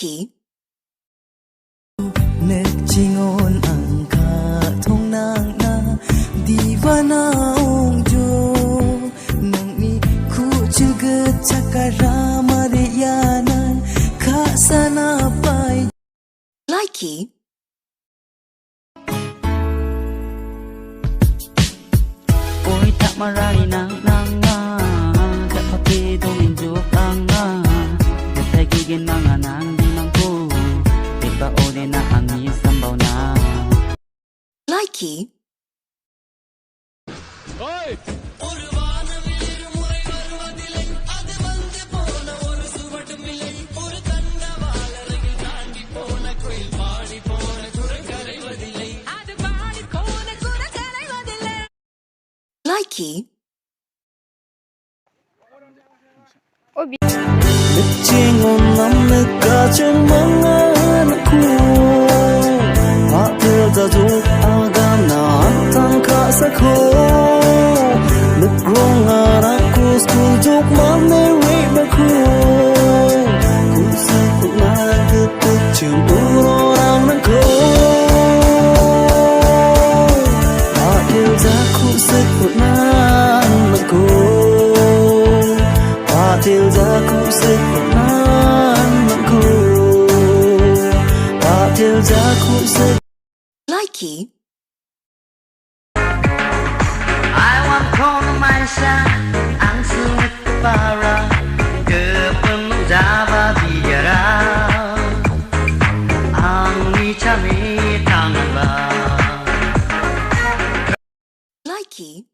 Likey. Nagchingon ang katong nang na diva na ongjo nang ni kuchugat sa karamariyanan kasana pa'y Likey. Oy tak maray nang nga kapatid uminjuk ang nga katagigin mga nang di mangko iba o na ang isambaw na Likey. Oi! Likey. Nagchingon ang nagkachan mga anak ko Patil daduk agam na antang kasako Nagrongan ako skudok mamerik ako Kusakot na nagtutut cemburu orang ko Patil daduk sakot na ako Patil daduk sakot na ako Patil daduk sakot Likey. I want kong maisa ang sungit para kepenuh java biara ang icami tangan ba Likey.